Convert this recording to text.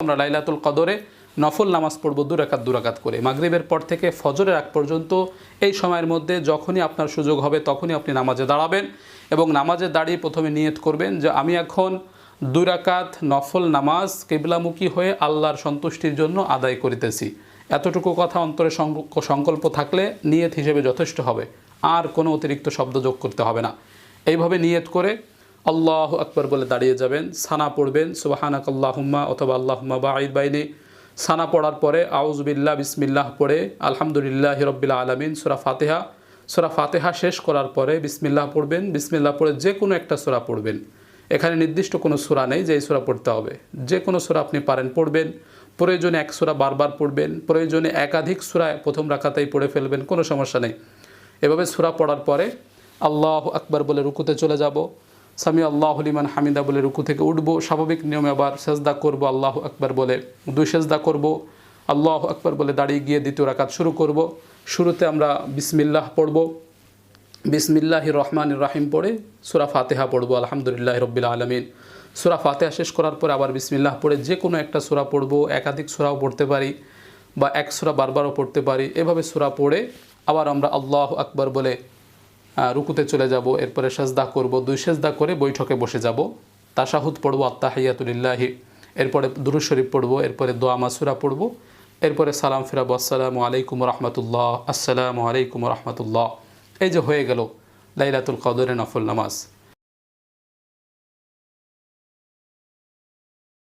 আমরা লাইলাতুল কদরে নফল নামাজ পড়ব 2 রাকাত 2 রাকাত করে। মাগরিবের পর থেকে ফজরের আগ পর্যন্ত এই সময়ের মধ্যে যখনই আপনার সুযোগ হবে তখনই আপনি নামাজে দাঁড়াবেন এবং নামাজে দাঁড়িয়ে প্রথমে নিয়ত করবেন যে আমি এখন 2 রাকাত নফল নামাজ কিবলামুখী হয়ে আল্লাহর সন্তুষ্টির জন্য আদায় করিতেছি। এতটুকু কথা অন্তরে সংকল্প থাকলে নিয়ত হিসেবে যথেষ্ট হবে, আর কোনো অতিরিক্ত শব্দ যোগ করতে হবে না। এইভাবে নিয়ত করে আল্লাহু আকবার বলে দাঁড়িয়ে যাবেন, সানা পড়বেন সুবহানাকাল্লাহুম্মা অথবা আল্লাহুম্মা বাঈদ বাইনি। সানা পড়ার পরে আউযু বিল্লাহ বিসমিল্লাহ পড়ে আলহামদুলিল্লাহি রাব্বিল আলামিন সূরা ফাতিহা শেষ করার পরে বিসমিল্লাহ পড়বেন। বিসমিল্লাহ পড়ে যে কোনো একটা সূরা পড়বেন। এখানে নির্দিষ্ট কোনো সূরা নেই যে এই সূরা পড়তে হবে, যে কোনো সূরা আপনি পারেন পড়বেন। প্রয়োজনে এক সূরা বারবার পড়বেন, প্রয়োজনে একাধিক সূরা প্রথম রাকাতেই পড়ে ফেলবেন, কোনো সমস্যা নেই। এভাবে সূরা পড়ার পরে আল্লাহু আকবার বলে রুকুতে চলে যাব, সামি আল্লাহু লিমান হামিদা বলে রুকু থেকে উঠবো, স্বাভাবিক নিয়মে আবার সেজদা করব, আল্লাহু আকবার বলে 2 সেজদা করব, আল্লাহু আকবার বলে দাঁড়িয়ে গিয়ে দ্বিতীয় রাকাত শুরু করব। শুরুতে আমরা বিসমিল্লাহ পড়ব, বিসমিল্লাহির রহমানির রহিম পড়ে সূরা ফাতিহা পড়ব আলহামদুলিল্লাহি রাব্বিল আলামিন। সূরা ফাতিহা শেষ করার পরে আবার বিসমিল্লাহ পড়ে যে কোনো একটা সূরা পড়ব, একাধিক সূরাও পড়তে পারি বা এক সূরা বারবারও পড়তে পারি। এভাবে সূরা পড়ে আবার আমরা আল্লাহু আকবার বলে রুকুতে চলে যাব, এরপরে সেজদা করব, 2 সেজদা করে বৈঠকে বসে যাব, তাশাহুদ পড়ব আত্তাহিয়াতু লিল্লাহি, এরপরে দুরূদ শরীফ পড়ব, এরপরে দোয়া মাসুরা পড়ব, এরপরে সালাম ফিরাবো, আসসালামু আলাইকুম রাহমাতুল্লাহ, আসসালামু আলাইকুম রাহমাতুল্লাহ। এই যে হয়ে গেল লাইলাতুল কদরের নফল নামাজ।